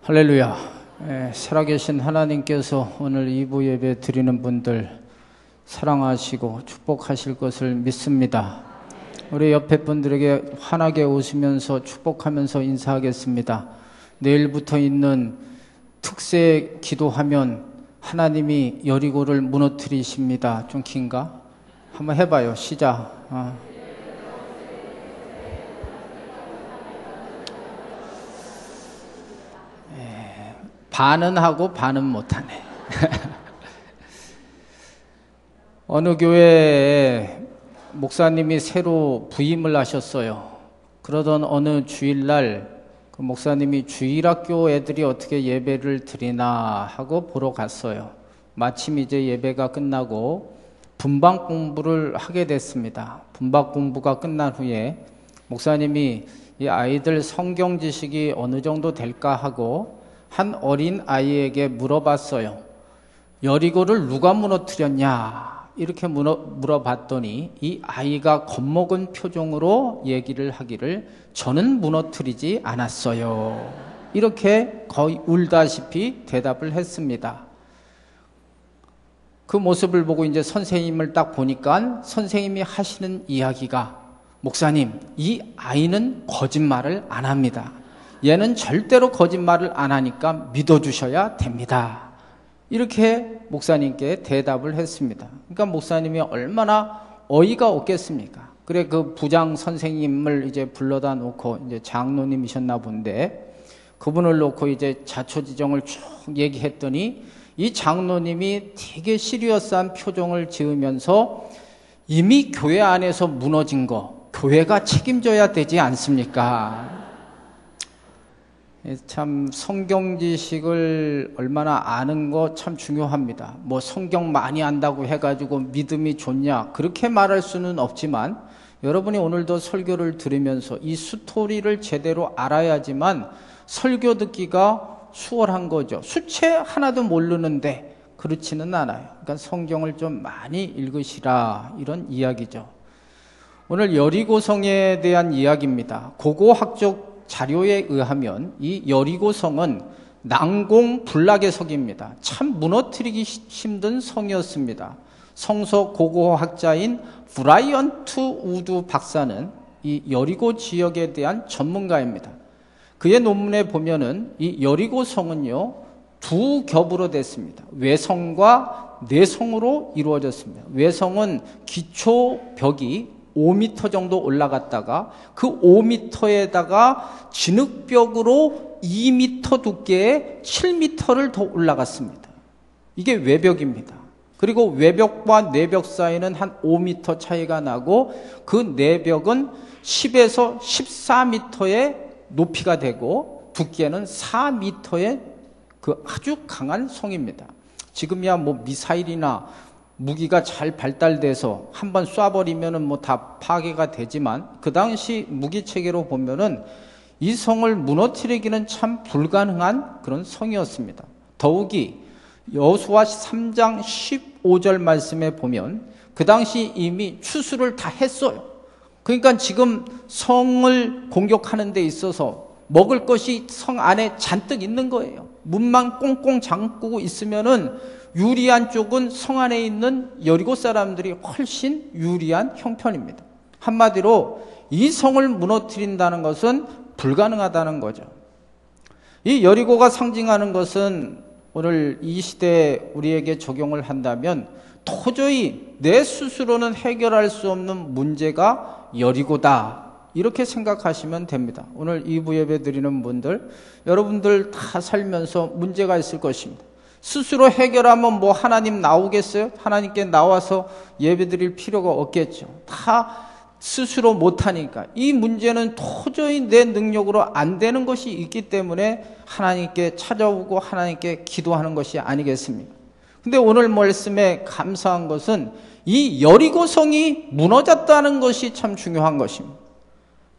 할렐루야. 살아계신 하나님께서 오늘 2부 예배 드리는 분들 사랑하시고 축복하실 것을 믿습니다. 우리 옆에 분들에게 환하게 웃으면서 축복하면서 인사하겠습니다. 내일부터 있는 특세 기도하면 하나님이 여리고를 무너뜨리십니다. 좀 긴가? 한번 해봐요. 시작. 반은 하고 반은 못하네. 어느 교회에 목사님이 새로 부임을 하셨어요. 그러던 어느 주일날 그 목사님이 주일학교 애들이 어떻게 예배를 드리나 하고 보러 갔어요. 마침 이제 예배가 끝나고 분방 공부를 하게 됐습니다. 분방 공부가 끝난 후에 목사님이 이 아이들 성경 지식이 어느 정도 될까 하고 한 어린 아이에게 물어봤어요. 여리고를 누가 무너뜨렸냐? 이렇게 물어봤더니 이 아이가 겁먹은 표정으로 얘기를 하기를 저는 무너뜨리지 않았어요. 이렇게 거의 울다시피 대답을 했습니다. 그 모습을 보고 이제 선생님을 딱 보니까 선생님이 하시는 이야기가 목사님, 이 아이는 거짓말을 안 합니다. 얘는 절대로 거짓말을 안 하니까 믿어주셔야 됩니다. 이렇게 목사님께 대답을 했습니다. 그러니까 목사님이 얼마나 어이가 없겠습니까? 그래 그 부장 선생님을 이제 불러다 놓고 이제 장로님이셨나 본데 그분을 놓고 이제 자초지종을 쭉 얘기했더니 이 장로님이 되게 시리어스한 표정을 지으면서 이미 교회 안에서 무너진 거 교회가 책임져야 되지 않습니까? 참 성경 지식을 얼마나 아는 거 참 중요합니다. 뭐 성경 많이 안다고 해가지고 믿음이 좋냐 그렇게 말할 수는 없지만 여러분이 오늘도 설교를 들으면서 이 스토리를 제대로 알아야지만 설교 듣기가 수월한 거죠. 수채 하나도 모르는데 그렇지는 않아요. 그러니까 성경을 좀 많이 읽으시라 이런 이야기죠. 오늘 여리고성에 대한 이야기입니다. 고고학적 자료에 의하면 이 여리고성은 난공불락의 성입니다. 참 무너뜨리기 힘든 성이었습니다. 성서 고고학자인 브라이언트 우드 박사는 이 여리고 지역에 대한 전문가입니다. 그의 논문에 보면은 이 여리고성은요 두 겹으로 됐습니다. 외성과 내성으로 이루어졌습니다. 외성은 기초벽이 5m 정도 올라갔다가 그 5m에다가 진흙벽으로 2m 두께의 7m를 더 올라갔습니다. 이게 외벽입니다. 그리고 외벽과 내벽 사이는 한 5m 차이가 나고 그 내벽은 10에서 14m의 높이가 되고 두께는 4m의 그 아주 강한 성입니다. 지금이야 뭐 미사일이나 무기가 잘 발달돼서 한번 쏴버리면은 뭐 다 파괴가 되지만 그 당시 무기 체계로 보면은 이 성을 무너뜨리기는 참 불가능한 그런 성이었습니다. 더욱이 여호수아 3장 15절 말씀에 보면 그 당시 이미 추수를 다 했어요. 그러니까 지금 성을 공격하는 데 있어서 먹을 것이 성 안에 잔뜩 있는 거예요. 문만 꽁꽁 잠그고 있으면은 유리한 쪽은 성 안에 있는 여리고 사람들이 훨씬 유리한 형편입니다. 한마디로 이 성을 무너뜨린다는 것은 불가능하다는 거죠. 이 여리고가 상징하는 것은 오늘 이 시대에 우리에게 적용을 한다면 도저히 내 스스로는 해결할 수 없는 문제가 여리고다. 이렇게 생각하시면 됩니다. 오늘 2부 예배 드리는 분들, 여러분들 다 살면서 문제가 있을 것입니다. 스스로 해결하면 뭐 하나님 나오겠어요? 하나님께 나와서 예배 드릴 필요가 없겠죠. 다 스스로 못하니까. 이 문제는 도저히 내 능력으로 안 되는 것이 있기 때문에 하나님께 찾아오고 하나님께 기도하는 것이 아니겠습니까? 근데 오늘 말씀에 감사한 것은 이 여리고성이 무너졌다는 것이 참 중요한 것입니다.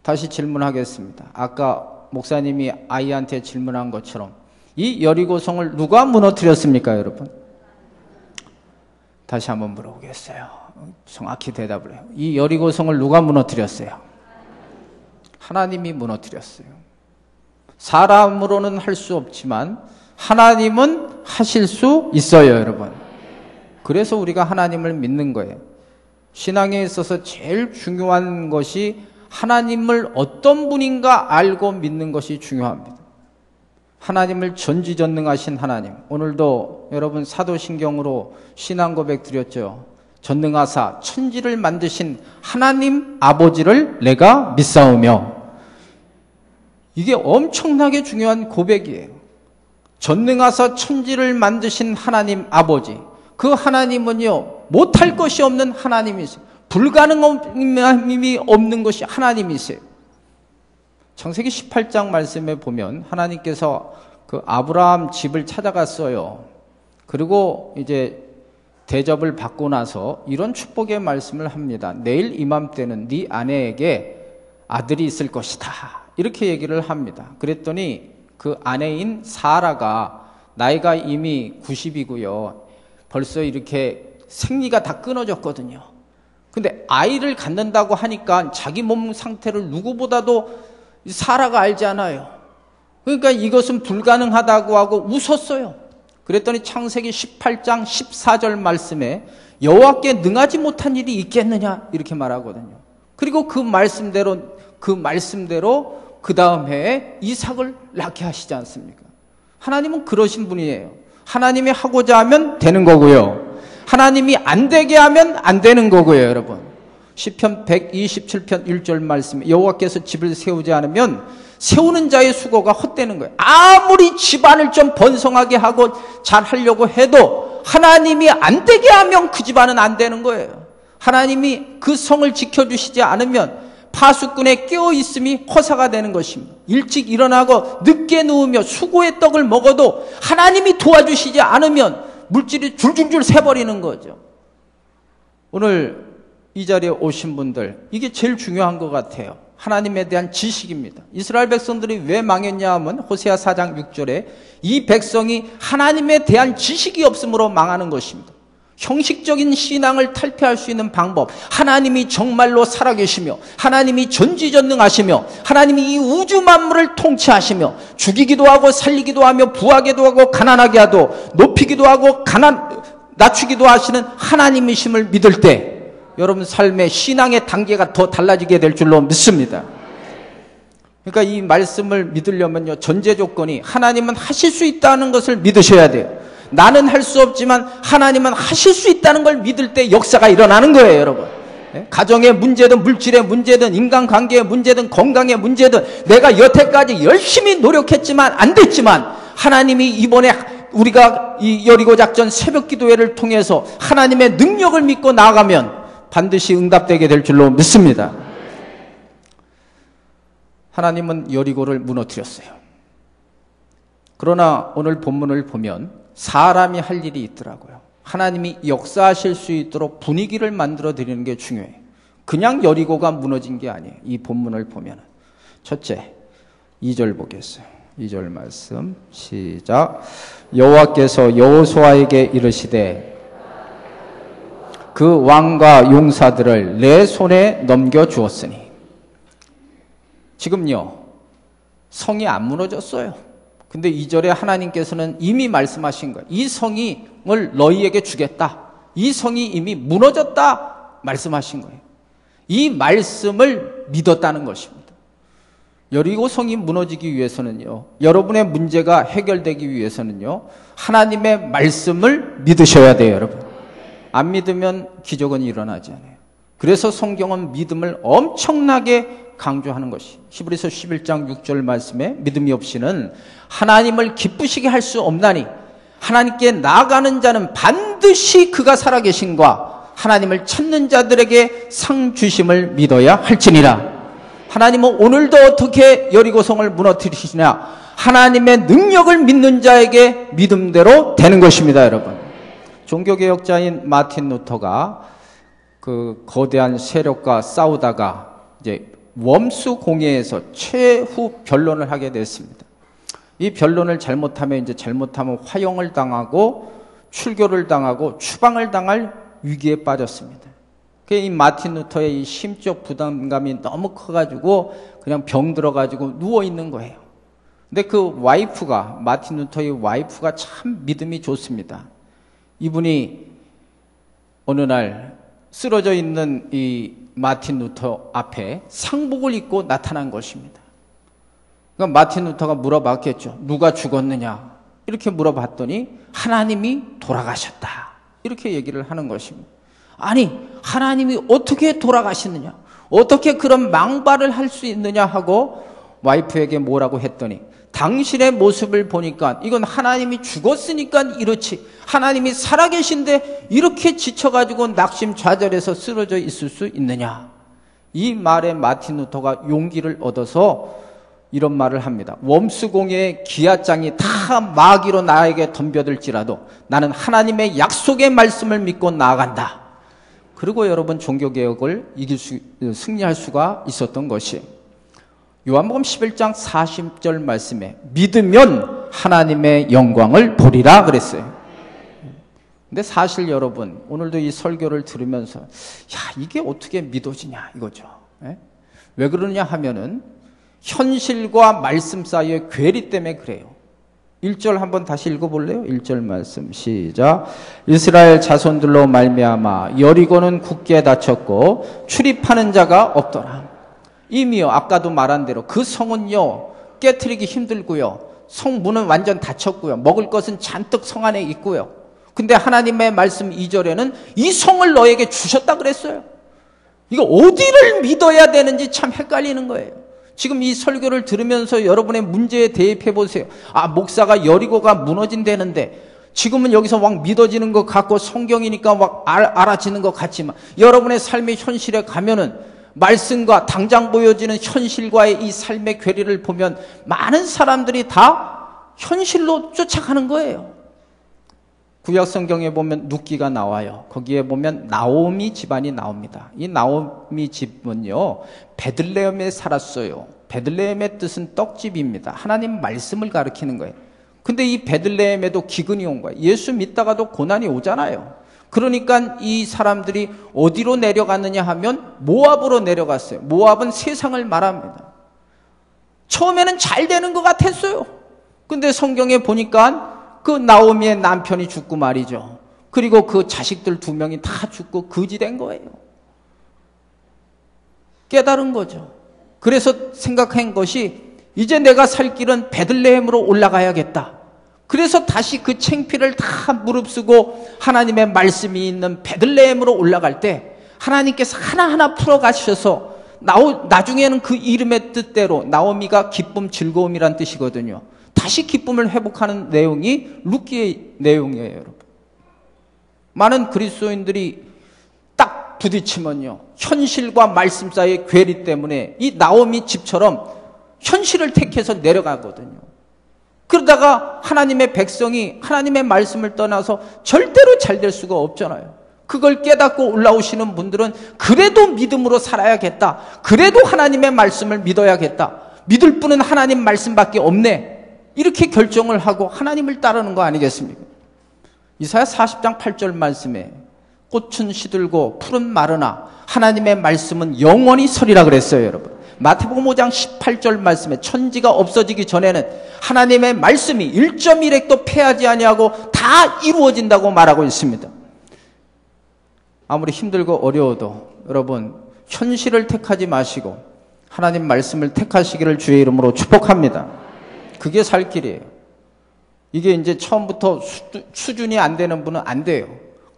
다시 질문하겠습니다. 아까 목사님이 아이한테 질문한 것처럼 이 여리고성을 누가 무너뜨렸습니까, 여러분? 다시 한번 물어보겠어요. 정확히 대답을 해요. 이 여리고성을 누가 무너뜨렸어요? 하나님이 무너뜨렸어요. 사람으로는 할 수 없지만 하나님은 하실 수 있어요, 여러분. 그래서 우리가 하나님을 믿는 거예요. 신앙에 있어서 제일 중요한 것이 하나님을 어떤 분인가 알고 믿는 것이 중요합니다. 하나님을 전지전능하신 하나님. 오늘도 여러분 사도신경으로 신앙 고백 드렸죠. 전능하사 천지를 만드신 하나님 아버지를 내가 믿사오며. 이게 엄청나게 중요한 고백이에요. 전능하사 천지를 만드신 하나님 아버지. 그 하나님은요, 못할 것이 없는 하나님이세요. 불가능함이 없는 것이 하나님이세요. 창세기 18장 말씀에 보면 하나님께서 그 아브라함 집을 찾아갔어요. 그리고 이제 대접을 받고 나서 이런 축복의 말씀을 합니다. 내일 이맘때는 네 아내에게 아들이 있을 것이다. 이렇게 얘기를 합니다. 그랬더니 그 아내인 사라가 나이가 이미 90이고요. 벌써 이렇게 생리가 다 끊어졌거든요. 근데 아이를 갖는다고 하니까 자기 몸 상태를 누구보다도 사라가 알잖아요. 그러니까 이것은 불가능하다고 하고 웃었어요. 그랬더니 창세기 18장 14절 말씀에 여호와께 능하지 못한 일이 있겠느냐 이렇게 말하거든요. 그리고 그 말씀대로 그 다음 해에 이삭을 낳게 하시지 않습니까? 하나님은 그러신 분이에요. 하나님이 하고자 하면 되는 거고요. 하나님이 안 되게 하면 안 되는 거고요, 여러분. 시편 127편 1절 말씀, 여호와께서 집을 세우지 않으면 세우는 자의 수고가 헛되는 거예요. 아무리 집안을 좀 번성하게 하고 잘 하려고 해도 하나님이 안 되게 하면 그 집안은 안 되는 거예요. 하나님이 그 성을 지켜주시지 않으면 파수꾼의 깨어있음이 허사가 되는 것입니다. 일찍 일어나고 늦게 누우며 수고의 떡을 먹어도 하나님이 도와주시지 않으면 물질이 줄줄줄 새버리는 거죠. 오늘 이 자리에 오신 분들, 이게 제일 중요한 것 같아요. 하나님에 대한 지식입니다. 이스라엘 백성들이 왜 망했냐 하면 호세아 4장 6절에 이 백성이 하나님에 대한 지식이 없으므로 망하는 것입니다. 형식적인 신앙을 탈피할 수 있는 방법, 하나님이 정말로 살아계시며 하나님이 전지전능하시며 하나님이 이 우주 만물을 통치하시며 죽이기도 하고 살리기도 하며 부하게도 하고 가난하게 하고 높이기도 하고 낮추기도 하시는 하나님이심을 믿을 때 여러분 삶의 신앙의 단계가 더 달라지게 될 줄로 믿습니다. 그러니까 이 말씀을 믿으려면요, 전제 조건이 하나님은 하실 수 있다는 것을 믿으셔야 돼요. 나는 할 수 없지만 하나님은 하실 수 있다는 걸 믿을 때 역사가 일어나는 거예요, 여러분. 가정의 문제든 물질의 문제든 인간관계의 문제든 건강의 문제든 내가 여태까지 열심히 노력했지만 안 됐지만 하나님이 이번에 우리가 이 여리고 작전 새벽 기도회를 통해서 하나님의 능력을 믿고 나아가면 반드시 응답되게 될 줄로 믿습니다. 하나님은 여리고를 무너뜨렸어요. 그러나 오늘 본문을 보면 사람이 할 일이 있더라고요. 하나님이 역사하실 수 있도록 분위기를 만들어 드리는 게 중요해요. 그냥 여리고가 무너진 게 아니에요. 이 본문을 보면 첫째, 2절 보겠어요. 2절 말씀 시작. 여호와께서 여호수아에게 이르시되 그 왕과 용사들을 내 손에 넘겨주었으니. 지금요, 성이 안 무너졌어요. 근데 2절에 하나님께서는 이미 말씀하신 거예요. 이 성을 너희에게 주겠다. 이 성이 이미 무너졌다 말씀하신 거예요. 이 말씀을 믿었다는 것입니다. 여리고 성이 무너지기 위해서는요, 여러분의 문제가 해결되기 위해서는요, 하나님의 말씀을 믿으셔야 돼요, 여러분. 안 믿으면 기적은 일어나지 않아요. 그래서 성경은 믿음을 엄청나게 강조하는 것이 히브리서 11장 6절 말씀에 믿음이 없이는 하나님을 기쁘시게 할 수 없나니 하나님께 나아가는 자는 반드시 그가 살아계신과 하나님을 찾는 자들에게 상 주심을 믿어야 할지니라. 하나님은 오늘도 어떻게 여리고성을 무너뜨리시냐? 하나님의 능력을 믿는 자에게 믿음대로 되는 것입니다, 여러분. 종교개혁자인 마틴 루터가 그 거대한 세력과 싸우다가 이제 웜수 공회에서 최후 변론을 하게 됐습니다. 이 변론을 잘못하면 화형을 당하고 출교를 당하고 추방을 당할 위기에 빠졌습니다. 이 마틴 루터의 이 심적 부담감이 너무 커가지고 그냥 병 들어가지고 누워 있는 거예요. 근데 그 와이프가, 마틴 루터의 와이프가 참 믿음이 좋습니다. 이분이 어느 날 쓰러져 있는 이 마틴 루터 앞에 상복을 입고 나타난 것입니다. 그러니까 마틴 루터가 물어봤겠죠. 누가 죽었느냐? 이렇게 물어봤더니 하나님이 돌아가셨다. 이렇게 얘기를 하는 것입니다. 아니, 하나님이 어떻게 돌아가시느냐? 어떻게 그런 망발을 할 수 있느냐 하고 와이프에게 뭐라고 했더니 당신의 모습을 보니까 이건 하나님이 죽었으니까 이렇지, 하나님이 살아계신데 이렇게 지쳐가지고 낙심좌절해서 쓰러져 있을 수 있느냐. 이 말에 마틴 루터가 용기를 얻어서 이런 말을 합니다. 웜수공의 기아장이 다 마귀로 나에게 덤벼들지라도 나는 하나님의 약속의 말씀을 믿고 나아간다. 그리고 여러분, 종교개혁을 승리할 수가 있었던 것이 요한복음 11장 40절 말씀에 믿으면 하나님의 영광을 보리라 그랬어요. 근데 사실 여러분, 오늘도 이 설교를 들으면서 이게 어떻게 믿어지냐 이거죠. 왜 그러냐 하면은 현실과 말씀 사이의 괴리 때문에 그래요. 1절 한번 다시 읽어볼래요? 1절 말씀 시작. 이스라엘 자손들로 말미암아 여리고는 굳게 닫혔고 출입하는 자가 없더라. 이미요, 아까도 말한 대로 그 성은요 깨트리기 힘들고요, 성문은 완전 닫혔고요, 먹을 것은 잔뜩 성 안에 있고요. 근데 하나님의 말씀 2절에는 이 성을 너에게 주셨다 그랬어요. 이거 어디를 믿어야 되는지 참 헷갈리는 거예요. 지금 이 설교를 들으면서 여러분의 문제에 대입해 보세요. 목사가 여리고가 무너진다는데 지금은 여기서 막 믿어지는 것 같고 성경이니까 막 알아지는 것 같지만 여러분의 삶의 현실에 가면은 말씀과 당장 보여지는 현실과의 이 삶의 괴리를 보면 많은 사람들이 다 현실로 쫓아가는 거예요. 구약 성경에 보면 룻기가 나와요. 거기에 보면 나오미 집안이 나옵니다. 이 나오미 집은요 베들레헴에 살았어요. 베들레헴의 뜻은 떡집입니다. 하나님 말씀을 가리키는 거예요. 근데 이 베들레헴에도 기근이 온 거예요. 예수 믿다가도 고난이 오잖아요. 그러니까 이 사람들이 어디로 내려갔느냐 하면 모압으로 내려갔어요. 모압은 세상을 말합니다. 처음에는 잘 되는 것 같았어요. 근데 성경에 보니까 그 나오미의 남편이 죽고 말이죠. 그리고 그 자식들 2명이 다 죽고 거지된 거예요. 깨달은 거죠. 그래서 생각한 것이 이제 내가 살 길은 베들레헴으로 올라가야겠다. 그래서 다시 그 창피를 다 무릅쓰고 하나님의 말씀이 있는 베들레헴으로 올라갈 때 하나님께서 하나하나 풀어가셔서 나중에는 그 이름의 뜻대로 나오미가 기쁨, 즐거움이란 뜻이거든요. 다시 기쁨을 회복하는 내용이 룻기의 내용이에요, 여러분. 많은 그리스도인들이 딱 부딪히면요, 현실과 말씀 사이의 괴리 때문에 이 나오미 집처럼 현실을 택해서 내려가거든요. 그러다가 하나님의 백성이 하나님의 말씀을 떠나서 절대로 잘 될 수가 없잖아요. 그걸 깨닫고 올라오시는 분들은 그래도 믿음으로 살아야겠다. 그래도 하나님의 말씀을 믿어야겠다. 믿을 분은 하나님 말씀밖에 없네. 이렇게 결정을 하고 하나님을 따르는 거 아니겠습니까? 이사야 40장 8절 말씀에 꽃은 시들고 풀은 마르나 하나님의 말씀은 영원히 서리라 그랬어요, 여러분. 마태복음 5장 18절 말씀에 천지가 없어지기 전에는 하나님의 말씀이 1.1획도 패하지 아니하고 다 이루어진다고 말하고 있습니다. 아무리 힘들고 어려워도 여러분 현실을 택하지 마시고 하나님 말씀을 택하시기를 주의 이름으로 축복합니다. 그게 살 길이에요. 이게 이제 처음부터 수준이 안 되는 분은 안 돼요.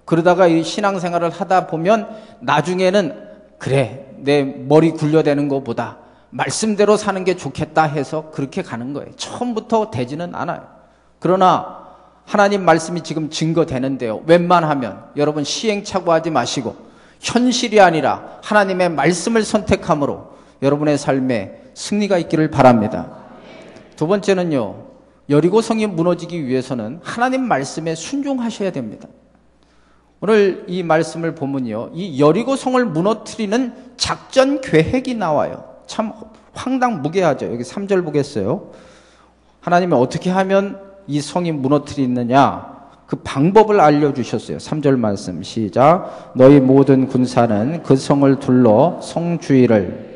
그러다가 이 신앙생활을 하다 보면 나중에는 그래, 내 머리 굴려대는 것보다 말씀대로 사는 게 좋겠다 해서 그렇게 가는 거예요. 처음부터 되지는 않아요. 그러나 하나님 말씀이 지금 증거되는데요, 웬만하면 여러분 시행착오하지 마시고 현실이 아니라 하나님의 말씀을 선택함으로 여러분의 삶에 승리가 있기를 바랍니다. 두 번째는요, 여리고성이 무너지기 위해서는 하나님 말씀에 순종하셔야 됩니다. 오늘 이 말씀을 보면요, 이 여리고성을 무너뜨리는 작전 계획이 나와요. 참 황당무계하죠. 여기 3절 보겠어요. 하나님이 어떻게 하면 이 성이 무너뜨리느냐, 그 방법을 알려주셨어요. 3절 말씀 시작. 너희 모든 군사는 그 성을 둘러 성 주위를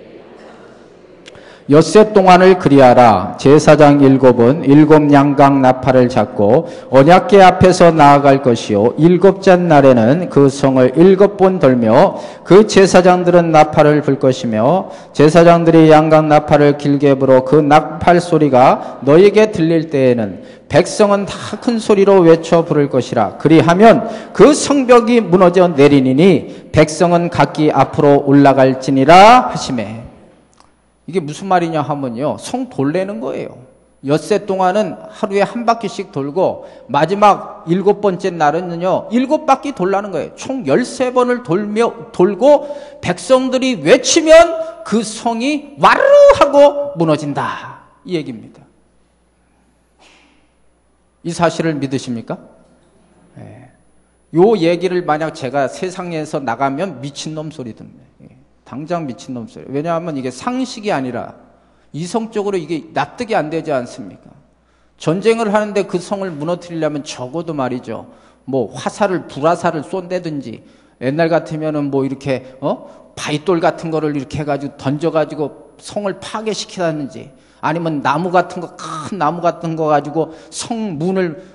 엿새 동안을 그리하라. 제사장 7은 7 양각 나팔을 잡고 언약궤 앞에서 나아갈 것이요 7째 날에는 그 성을 7번 돌며 그 제사장들은 나팔을 불 것이며 제사장들이 양각 나팔을 길게 불어 그 나팔 소리가 너에게 들릴 때에는 백성은 다 큰 소리로 외쳐 부를 것이라. 그리하면 그 성벽이 무너져 내리니니 백성은 각기 앞으로 올라갈지니라 하시매. 이게 무슨 말이냐 하면요, 성 돌래는 거예요. 엿새 동안은 하루에 한 바퀴씩 돌고 마지막 7번째 날은요 7바퀴 돌라는 거예요. 총 13번을 돌고 백성들이 외치면 그 성이 와르르 하고 무너진다, 이 얘기입니다. 이 사실을 믿으십니까? 네. 요 얘기를 만약 제가 세상에서 나가면 미친놈 소리 듣네. 당장 미친놈 소리. 왜냐하면 이게 상식이 아니라 이성적으로 이게 납득이 안 되지 않습니까? 전쟁을 하는데 그 성을 무너뜨리려면 적어도 말이죠, 뭐 화살을, 불화살을 쏜다든지, 옛날 같으면은 뭐 이렇게 바위돌 같은 거를 이렇게 해가지고 던져가지고 성을 파괴시키다든지, 아니면 나무 같은 거, 큰 나무 같은 거 가지고 성 문을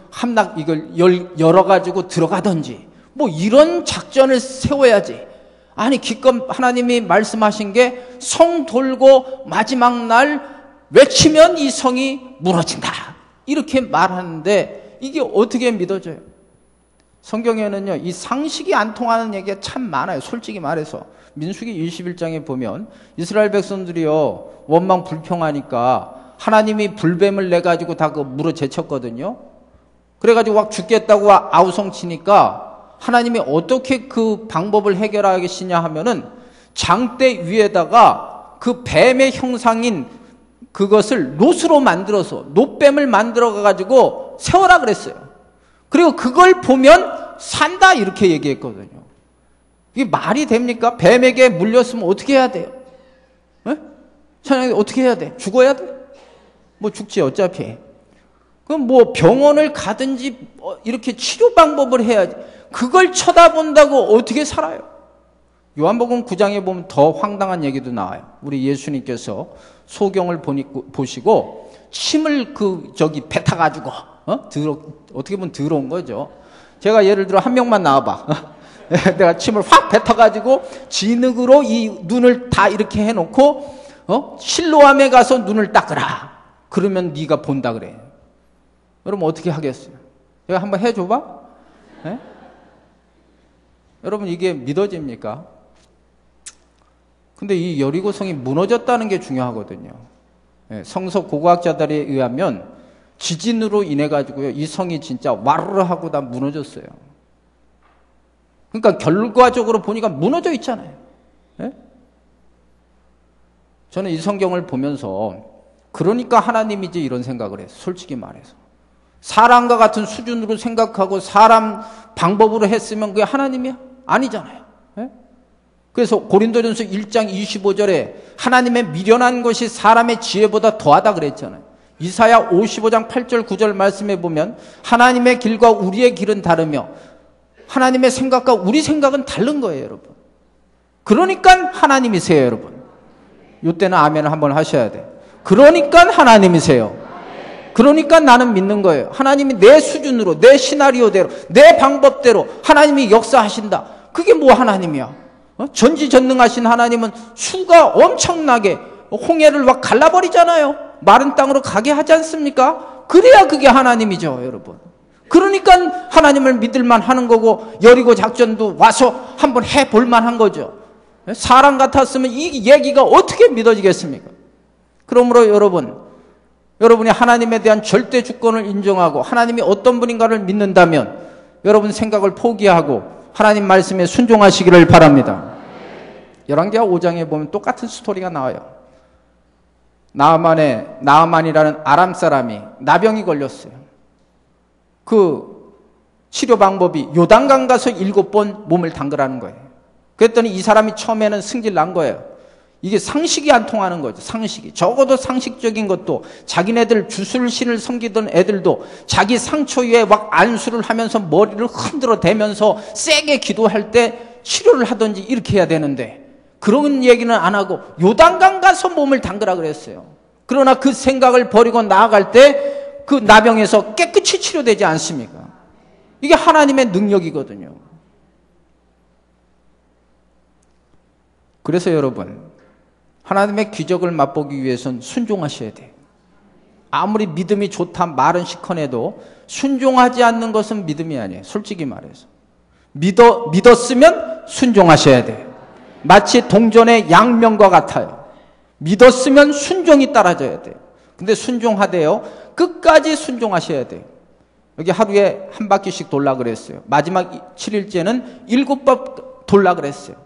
이걸 열어가지고 들어가든지, 뭐 이런 작전을 세워야지. 아니 기껏 하나님이 말씀하신 게 성 돌고 마지막 날 외치면 이 성이 무너진다, 이렇게 말하는데 이게 어떻게 믿어져요? 성경에는요 이 상식이 안 통하는 얘기가 참 많아요. 솔직히 말해서 민수기 21장에 보면 이스라엘 백성들이요 원망 불평하니까 하나님이 불뱀을 내가지고 다 그 물어 제쳤거든요. 그래가지고 막 죽겠다고 아우성치니까 하나님이 어떻게 그 방법을 해결하겠느냐 하면은 장대 위에다가 그 뱀의 형상인 그것을 놋으로 만들어서, 놋뱀을 만들어 가지고 세워라 그랬어요. 그리고 그걸 보면 산다, 이렇게 얘기했거든요. 이게 말이 됩니까? 뱀에게 물렸으면 어떻게 해야 돼요? 천양이 어떻게 해야 돼? 죽어야 돼? 뭐 죽지 어차피. 그럼 뭐 병원을 가든지 이렇게 치료 방법을 해야지. 그걸 쳐다본다고 어떻게 살아요? 요한복음 9장에 보면 더 황당한 얘기도 나와요. 우리 예수님께서 소경을 보시고 침을 뱉어가지고 어떻게 보면 더러운 거죠. 제가 예를 들어 한 명만 나와봐. 내가 침을 확 뱉어가지고 진흙으로 이 눈을 다 이렇게 해놓고 실로암에 가서 눈을 닦으라. 그러면 네가 본다 그래. 여러분 어떻게 하겠어요? 내가 한번 해줘봐. 네? 여러분 이게 믿어집니까? 근데 이 여리고성이 무너졌다는 게 중요하거든요. 네, 성서 고고학자들에 의하면 지진으로 인해 가지고요 이 성이 진짜 와르르 하고 다 무너졌어요. 그러니까 결과적으로 보니까 무너져 있잖아요. 네? 저는 이 성경을 보면서 그러니까 하나님이지 이런 생각을 했어요. 솔직히 말해서 사람과 같은 수준으로 생각하고 사람 방법으로 했으면 그게 하나님이야? 아니잖아요. 네? 그래서 고린도전서 1장 25절에 하나님의 미련한 것이 사람의 지혜보다 더하다 그랬잖아요. 이사야 55장 8절 9절 말씀에 보면 하나님의 길과 우리의 길은 다르며 하나님의 생각과 우리 생각은 다른 거예요, 여러분. 그러니까 하나님이세요, 여러분. 이때는 아멘을 한번 하셔야 돼요. 그러니까 하나님이세요. 그러니까 나는 믿는 거예요. 하나님이 내 수준으로, 내 시나리오대로, 내 방법대로 하나님이 역사하신다. 그게 뭐 하나님이야? 전지전능하신 하나님은 수가 엄청나게 홍해를 막 갈라버리잖아요. 마른 땅으로 가게 하지 않습니까? 그래야 그게 하나님이죠, 여러분. 그러니까 하나님을 믿을만 하는 거고 여리고 작전도 와서 한번 해볼만 한 거죠. 사람 같았으면 이 얘기가 어떻게 믿어지겠습니까? 그러므로 여러분이 하나님에 대한 절대 주권을 인정하고 하나님이 어떤 분인가를 믿는다면 여러분 생각을 포기하고 하나님 말씀에 순종하시기를 바랍니다. 열왕기하 5장에 보면 똑같은 스토리가 나와요. 나아만이라는 아람 사람이 나병이 걸렸어요. 그 치료 방법이 요단강 가서 7번 몸을 담그라는 거예요. 그랬더니 이 사람이 처음에는 승질 난 거예요. 이게 상식이 안 통하는 거죠. 상식이. 적어도 상식적인 것도 자기네들 주술신을 섬기던 애들도 자기 상처 위에 막 안수를 하면서 머리를 흔들어 대면서 세게 기도할 때 치료를 하든지 이렇게 해야 되는데 그런 얘기는 안 하고 요단강 가서 몸을 담그라 그랬어요. 그러나 그 생각을 버리고 나아갈 때 그 나병에서 깨끗이 치료되지 않습니까? 이게 하나님의 능력이거든요. 그래서 여러분, 하나님의 기적을 맛보기 위해서는 순종하셔야 돼요. 아무리 믿음이 좋다 말은 시커내도 순종하지 않는 것은 믿음이 아니에요. 솔직히 말해서. 믿었으면 순종하셔야 돼요. 마치 동전의 양면과 같아요. 믿었으면 순종이 따라져야 돼요. 근데 순종하되요. 끝까지 순종하셔야 돼요. 여기 하루에 한 바퀴씩 돌라 그랬어요. 마지막 7일째는 7번 돌라 그랬어요.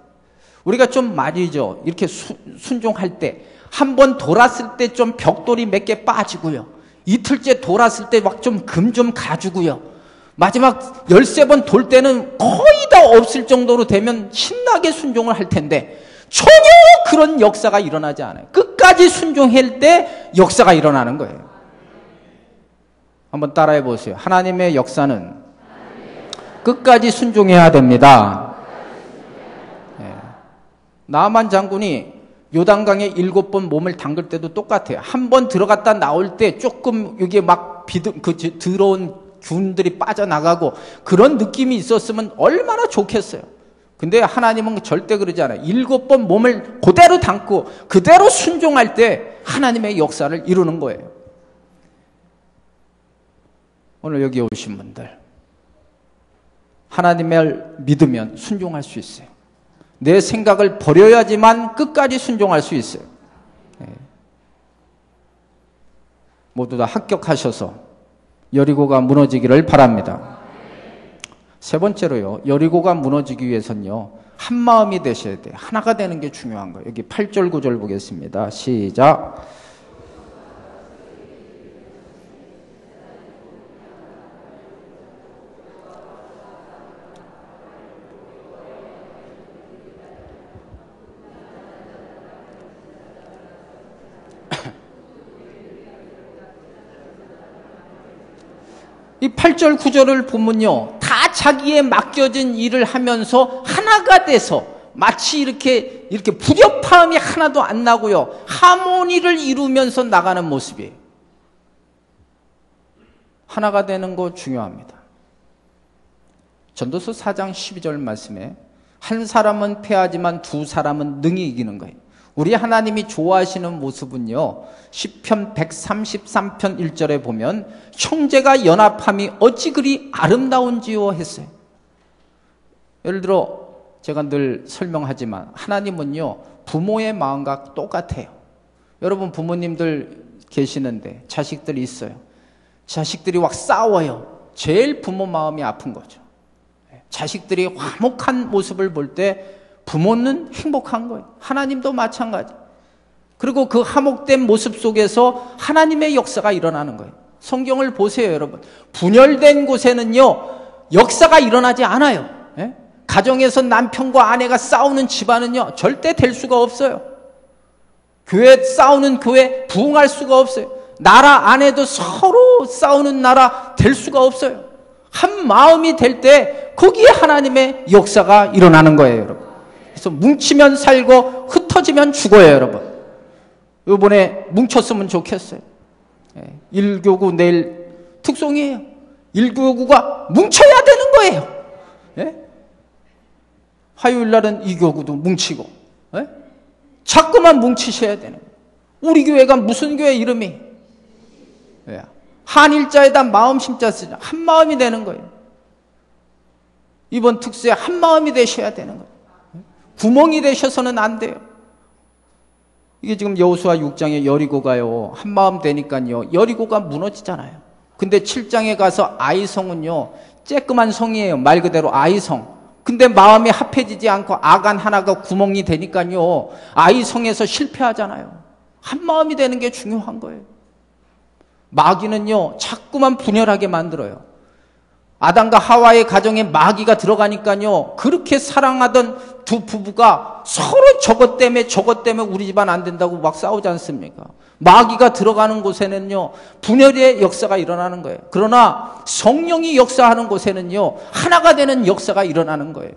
우리가 좀 말이죠. 이렇게 순종할 때, 한 번 돌았을 때 좀 벽돌이 몇 개 빠지고요. 이틀째 돌았을 때 막 좀 금 좀 가주고요. 마지막 13번 돌 때는 거의 다 없을 정도로 되면 신나게 순종을 할 텐데 전혀 그런 역사가 일어나지 않아요. 끝까지 순종할 때 역사가 일어나는 거예요. 한번 따라해 보세요. 하나님의 역사는 끝까지 순종해야 됩니다. 네. 나아만 장군이 요단강에 7번 몸을 담글 때도 똑같아요. 한 번 들어갔다 나올 때 조금 여기에 막 들어온 균들이 빠져나가고 그런 느낌이 있었으면 얼마나 좋겠어요. 근데 하나님은 절대 그러지 않아요. 7번 몸을 그대로 담고 그대로 순종할 때 하나님의 역사를 이루는 거예요. 오늘 여기 오신 분들, 하나님을 믿으면 순종할 수 있어요. 내 생각을 버려야지만 끝까지 순종할 수 있어요. 모두 다 합격하셔서 여리고가 무너지기를 바랍니다. 세 번째로요, 여리고가 무너지기 위해서는요, 한 마음이 되셔야 돼요. 하나가 되는 게 중요한 거예요. 여기 8절 9절 보겠습니다. 시작. 이 8절 9절을 보면요, 다 자기의 맡겨진 일을 하면서 하나가 돼서 마치 이렇게 불협화음이 하나도 안 나고요, 하모니를 이루면서 나가는 모습이에요. 하나가 되는 거 중요합니다. 전도서 4장 12절 말씀에 한 사람은 패하지만 두 사람은 능히 이기는 거예요. 우리 하나님이 좋아하시는 모습은요, 시편 133편 1절에 보면 형제가 연합함이 어찌 그리 아름다운지요 했어요. 예를 들어 제가 늘 설명하지만 하나님은요, 부모의 마음과 똑같아요. 여러분 부모님들 계시는데 자식들이 있어요. 자식들이 막 싸워요. 제일 부모 마음이 아픈 거죠. 자식들이 화목한 모습을 볼 때 부모는 행복한 거예요. 하나님도 마찬가지. 그리고 그 화목된 모습 속에서 하나님의 역사가 일어나는 거예요. 성경을 보세요, 여러분. 분열된 곳에는요, 역사가 일어나지 않아요. 예? 가정에서 남편과 아내가 싸우는 집안은요, 절대 될 수가 없어요. 교회 싸우는 교회 부흥할 수가 없어요. 나라 안에도 서로 싸우는 나라 될 수가 없어요. 한 마음이 될 때 거기에 하나님의 역사가 일어나는 거예요, 여러분. 그래서 뭉치면 살고 흩어지면 죽어요, 여러분. 이번에 뭉쳤으면 좋겠어요. 1교구 내일 특송이에요. 1교구가 뭉쳐야 되는 거예요. 예? 화요일 날은 2교구도 뭉치고, 예? 자꾸만 뭉치셔야 되는 거예요. 우리 교회가 무슨 교회 이름이? 예. 한일자에다 마음 심자 쓰자. 한 마음이 되는 거예요. 이번 특수에 한 마음이 되셔야 되는 거예요. 구멍이 되셔서는 안 돼요. 이게 지금 여호수아 6장에 여리고가요, 한 마음 되니까요, 여리고가 무너지잖아요. 근데 7장에 가서 아이성은요, 쬐끄만 성이에요. 말 그대로 아이성. 근데 마음이 합해지지 않고 아간 하나가 구멍이 되니까요, 아이성에서 실패하잖아요. 한 마음이 되는 게 중요한 거예요. 마귀는요, 자꾸만 분열하게 만들어요. 아담과 하와의 가정에 마귀가 들어가니까요, 그렇게 사랑하던 두 부부가 서로 저것 때문에 우리 집안 안 된다고 막 싸우지 않습니까? 마귀가 들어가는 곳에는요, 분열의 역사가 일어나는 거예요. 그러나 성령이 역사하는 곳에는요, 하나가 되는 역사가 일어나는 거예요.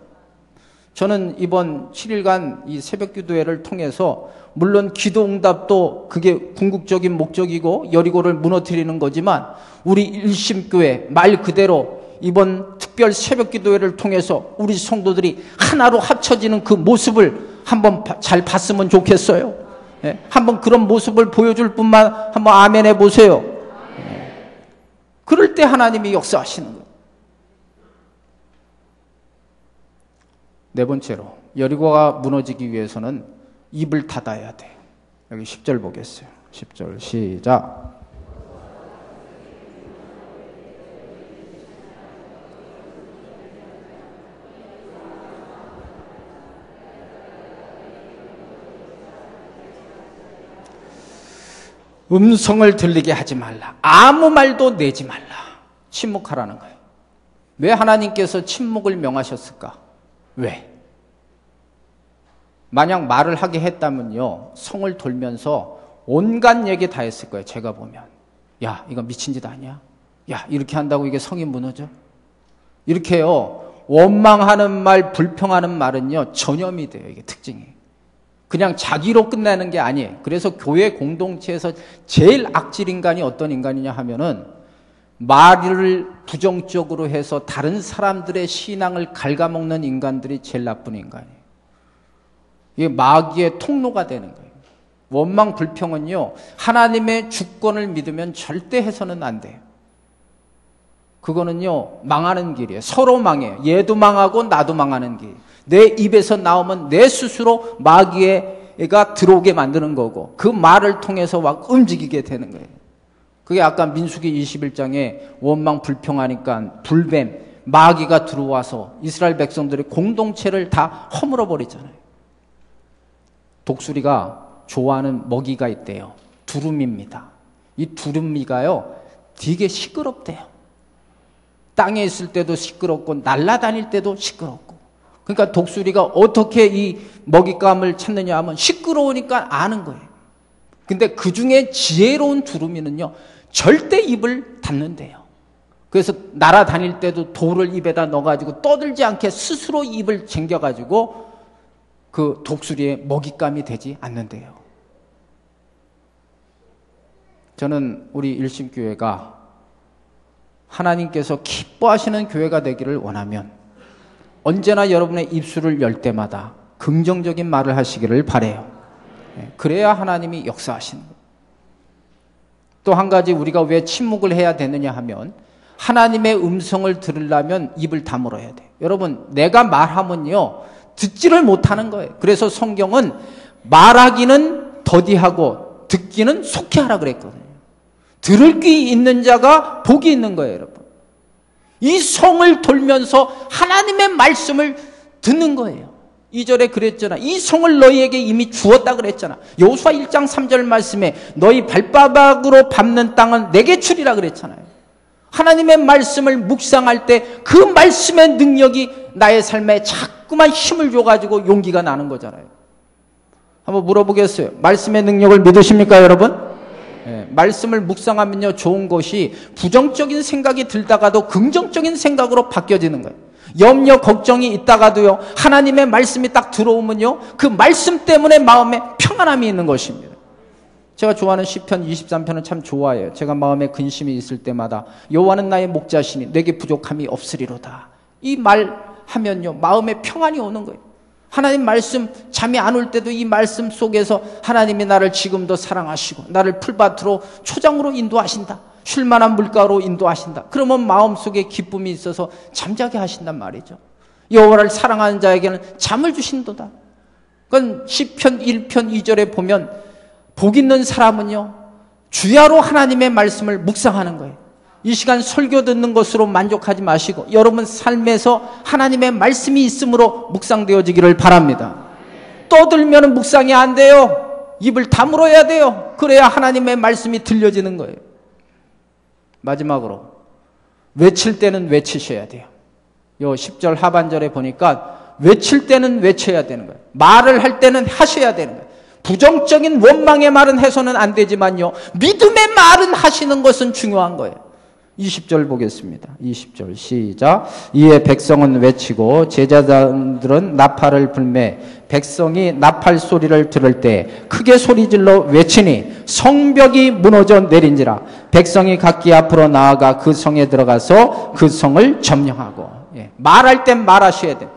저는 이번 7일간 이 새벽 기도회를 통해서 물론 기도 응답도 그게 궁극적인 목적이고 여리고를 무너뜨리는 거지만 우리 일심교회 말 그대로 이번 특별 새벽 기도회를 통해서 우리 성도들이 하나로 합쳐지는 그 모습을 한번 잘 봤으면 좋겠어요. 예? 한번 그런 모습을 보여줄 뿐만 한번 아멘 해보세요. 예. 그럴 때 하나님이 역사하시는 거예요. 네 번째로 여리고가 무너지기 위해서는 입을 닫아야 돼요. 여기 10절 보겠어요. 10절 시작. 음성을 들리게 하지 말라. 아무 말도 내지 말라. 침묵하라는 거예요. 왜 하나님께서 침묵을 명하셨을까? 왜? 만약 말을 하게 했다면요, 성을 돌면서 온갖 얘기 다 했을 거예요. 제가 보면 야, 이거 미친 짓 아니야? 야, 이렇게 한다고 이게 성이 무너져? 이렇게요, 원망하는 말, 불평하는 말은요 전염이 돼요. 이게 특징이 그냥 자기로 끝나는 게 아니에요. 그래서 교회 공동체에서 제일 악질 인간이 어떤 인간이냐 하면은 말을 부정적으로 해서 다른 사람들의 신앙을 갉아먹는 인간들이 제일 나쁜 인간이에요. 이게 마귀의 통로가 되는 거예요. 원망 불평은요, 하나님의 주권을 믿으면 절대 해서는 안 돼요. 그거는요 망하는 길이에요. 서로 망해요. 얘도 망하고 나도 망하는 길. 내 입에서 나오면 내 스스로 마귀가 들어오게 만드는 거고 그 말을 통해서 막 움직이게 되는 거예요. 그게 아까 민수기 21장에 원망 불평하니까 불뱀, 마귀가 들어와서 이스라엘 백성들의 공동체를 다 허물어 버리잖아요. 독수리가 좋아하는 먹이가 있대요. 두루미입니다. 이 두루미가요 되게 시끄럽대요. 땅에 있을 때도 시끄럽고 날아다닐 때도 시끄럽고. 그러니까 독수리가 어떻게 이 먹잇감을 찾느냐 하면 시끄러우니까 아는 거예요. 근데 그 중에 지혜로운 두루미는요 절대 입을 닫는데요. 그래서 날아다닐 때도 돌을 입에다 넣어가지고 떠들지 않게 스스로 입을 쟁겨가지고 그 독수리의 먹잇감이 되지 않는데요. 저는 우리 일심교회가 하나님께서 기뻐하시는 교회가 되기를 원하면 언제나 여러분의 입술을 열 때마다 긍정적인 말을 하시기를 바라요. 그래야 하나님이 역사하시는 거예요. 또 한 가지 우리가 왜 침묵을 해야 되느냐 하면 하나님의 음성을 들으려면 입을 다물어야 돼요. 여러분, 내가 말하면요 듣지를 못하는 거예요. 그래서 성경은 말하기는 더디하고 듣기는 속히 하라 그랬거든요. 들을 귀 있는 자가 복이 있는 거예요. 여러분, 이 성을 돌면서 하나님의 말씀을 듣는 거예요. 2절에 그랬잖아. 이 성을 너희에게 이미 주었다 그랬잖아. 여호수아 1장 3절 말씀에 너희 발바닥으로 밟는 땅은 내게 주리라 그랬잖아요. 하나님의 말씀을 묵상할 때 그 말씀의 능력이 나의 삶에 자꾸만 힘을 줘가지고 용기가 나는 거잖아요. 한번 물어보겠어요. 말씀의 능력을 믿으십니까, 여러분? 네, 말씀을 묵상하면요 좋은 것이 부정적인 생각이 들다가도 긍정적인 생각으로 바뀌어지는 거예요. 염려, 걱정이 있다가도요 하나님의 말씀이 딱 들어오면요 그 말씀 때문에 마음에 평안함이 있는 것입니다. 제가 좋아하는 시편 23편은 참 좋아해요. 제가 마음에 근심이 있을 때마다 여호와는 나의 목자시니 내게 부족함이 없으리로다. 이 말 하면요 마음에 평안이 오는 거예요. 하나님 말씀, 잠이 안 올 때도 이 말씀 속에서 하나님이 나를 지금도 사랑하시고 나를 풀밭으로 초장으로 인도하신다. 쉴만한 물가로 인도하신다. 그러면 마음속에 기쁨이 있어서 잠자게 하신단 말이죠. 여호와를 사랑하는 자에게는 잠을 주신도다. 그건 시편 1편 2절에 보면 복 있는 사람은요 주야로 하나님의 말씀을 묵상하는 거예요. 이 시간 설교 듣는 것으로 만족하지 마시고 여러분 삶에서 하나님의 말씀이 있음으로 묵상되어지기를 바랍니다. 떠들면 묵상이 안 돼요. 입을 다물어야 돼요. 그래야 하나님의 말씀이 들려지는 거예요. 마지막으로 외칠 때는 외치셔야 돼요. 요 10절 하반절에 보니까 외칠 때는 외쳐야 되는 거예요. 말을 할 때는 하셔야 되는 거예요. 부정적인 원망의 말은 해서는 안 되지만요 믿음의 말은 하시는 것은 중요한 거예요. 20절 보겠습니다. 20절 시작. 이에 백성은 외치고 제자들은 나팔을 불매 백성이 나팔 소리를 들을 때 크게 소리질러 외치니 성벽이 무너져 내린지라. 백성이 각기 앞으로 나아가 그 성에 들어가서 그 성을 점령하고. 말할 땐 말하셔야 돼.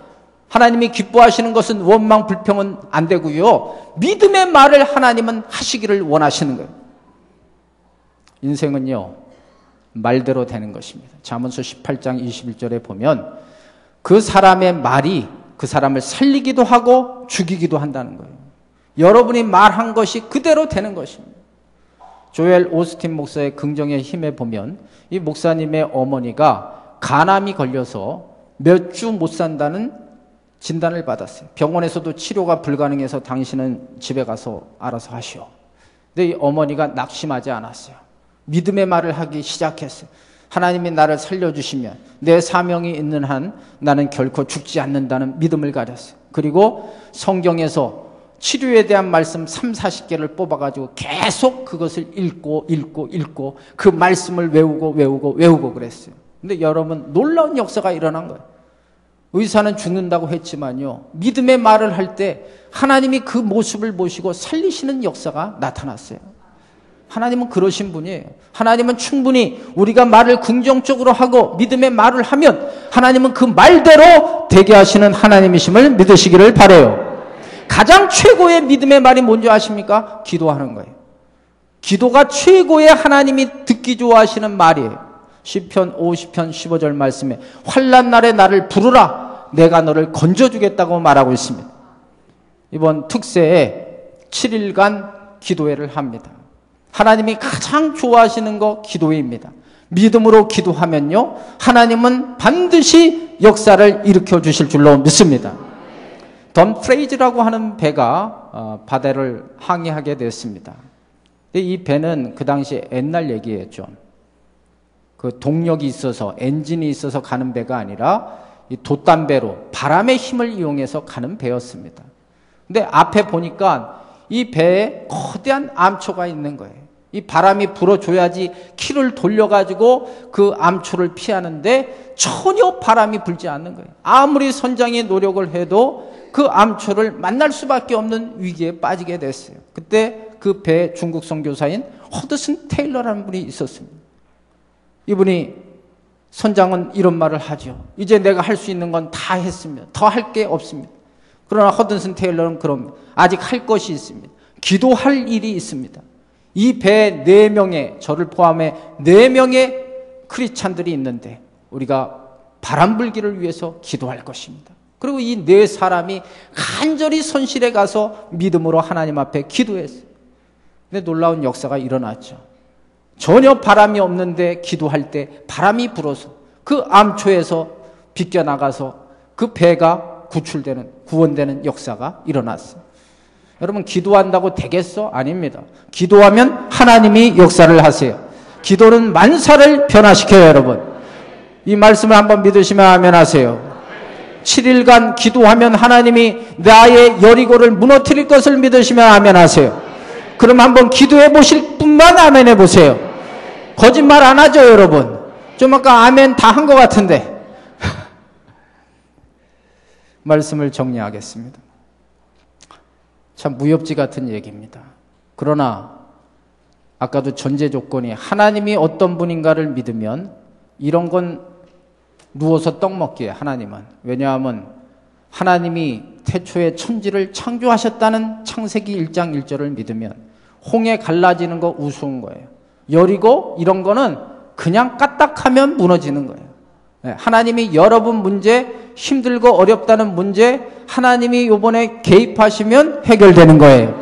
하나님이 기뻐하시는 것은 원망 불평은 안 되고요. 믿음의 말을 하나님은 하시기를 원하시는 거예요. 인생은요, 말대로 되는 것입니다. 잠언서 18장 21절에 보면 그 사람의 말이 그 사람을 살리기도 하고 죽이기도 한다는 거예요. 여러분이 말한 것이 그대로 되는 것입니다. 조엘 오스틴 목사의 긍정의 힘에 보면 이 목사님의 어머니가 간암이 걸려서 몇 주 못 산다는 진단을 받았어요. 병원에서도 치료가 불가능해서 당신은 집에 가서 알아서 하시오. 근데 이 어머니가 낙심하지 않았어요. 믿음의 말을 하기 시작했어요. 하나님이 나를 살려주시면 내 사명이 있는 한 나는 결코 죽지 않는다는 믿음을 가졌어요. 그리고 성경에서 치료에 대한 말씀 30-40개를 뽑아가지고 계속 그것을 읽고 그 말씀을 외우고 그랬어요. 근데 여러분, 놀라운 역사가 일어난 거예요. 의사는 죽는다고 했지만요, 믿음의 말을 할 때 하나님이 그 모습을 보시고 살리시는 역사가 나타났어요. 하나님은 그러신 분이에요. 하나님은 충분히 우리가 말을 긍정적으로 하고 믿음의 말을 하면 하나님은 그 말대로 되게 하시는 하나님이심을 믿으시기를 바라요. 가장 최고의 믿음의 말이 뭔지 아십니까? 기도하는 거예요. 기도가 최고의 하나님이 듣기 좋아하시는 말이에요. 시편 50편 15절 말씀에 환난 날에 나를 부르라 내가 너를 건져주겠다고 말하고 있습니다. 이번 특세에 7일간 기도회를 합니다. 하나님이 가장 좋아하시는 거 기도회입니다. 믿음으로 기도하면요, 하나님은 반드시 역사를 일으켜 주실 줄로 믿습니다. 던 프레이즈라고 하는 배가 바다를 항해하게 됐습니다. 이 배는 그 당시 옛날 얘기였죠. 그 동력이 있어서 엔진이 있어서 가는 배가 아니라 이 돛담배로 바람의 힘을 이용해서 가는 배였습니다. 근데 앞에 보니까 이 배에 거대한 암초가 있는 거예요. 이 바람이 불어줘야지 키를 돌려가지고 그 암초를 피하는데 전혀 바람이 불지 않는 거예요. 아무리 선장이 노력을 해도 그 암초를 만날 수밖에 없는 위기에 빠지게 됐어요. 그때 그 배 중국 선교사인 허드슨 테일러라는 분이 있었습니다. 이분이 선장은 이런 말을 하죠. 이제 내가 할 수 있는 건 다 했습니다. 더 할 게 없습니다. 그러나 허드슨 테일러는 그럽니다. 아직 할 것이 있습니다. 기도할 일이 있습니다. 이 배에 4명의, 저를 포함해 4명의 크리스찬들이 있는데 우리가 바람 불기를 위해서 기도할 것입니다. 그리고 이 4사람이 간절히 손실에 가서 믿음으로 하나님 앞에 기도했어요. 근데 놀라운 역사가 일어났죠. 전혀 바람이 없는데 기도할 때 바람이 불어서 그 암초에서 비껴나가서 그 배가 구원되는 역사가 일어났어요. 여러분, 기도한다고 되겠어? 아닙니다. 기도하면 하나님이 역사를 하세요. 기도는 만사를 변화시켜요, 여러분. 이 말씀을 한번 믿으시면 아멘 하세요. 7일간 기도하면 하나님이 나의 여리고를 무너뜨릴 것을 믿으시면 아멘 하세요. 그럼 한번 기도해 보실 분만 아멘 해보세요. 거짓말 안 하죠, 여러분? 좀 아까 아멘 다 한 것 같은데. 말씀을 정리하겠습니다. 참 무협지 같은 얘기입니다. 그러나 아까도 전제 조건이 하나님이 어떤 분인가를 믿으면 이런 건 누워서 떡 먹기에 하나님은. 왜냐하면 하나님이 태초에 천지를 창조하셨다는 창세기 1장 1절을 믿으면 홍해 갈라지는 거 우스운 거예요. 여리고 이런 거는 그냥 까딱하면 무너지는 거예요. 하나님이 여러분 문제, 힘들고 어렵다는 문제 하나님이 이번에 개입하시면 해결되는 거예요.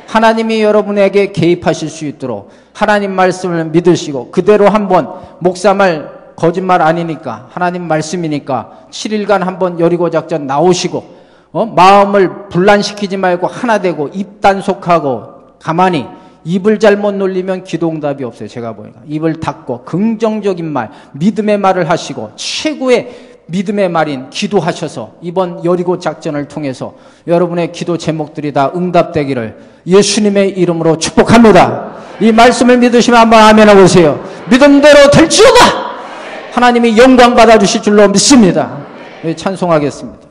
하나님이 여러분에게 개입하실 수 있도록 하나님 말씀을 믿으시고 그대로 한번 목사말 거짓말 아니니까 하나님 말씀이니까 7일간 한번 여리고 작전 나오시고 마음을 분란시키지 말고 하나 되고 입 단속하고 가만히 입을 잘못 놀리면 기도응답이 없어요. 제가 보니까 입을 닫고 긍정적인 말, 믿음의 말을 하시고 최고의 믿음의 말인 기도하셔서 이번 여리고 작전을 통해서 여러분의 기도 제목들이 다 응답되기를 예수님의 이름으로 축복합니다. 이 말씀을 믿으시면 한번 아멘 하보세요. 믿음대로 될지어다. 하나님이 영광 받아주실 줄로 믿습니다. 네, 찬송하겠습니다.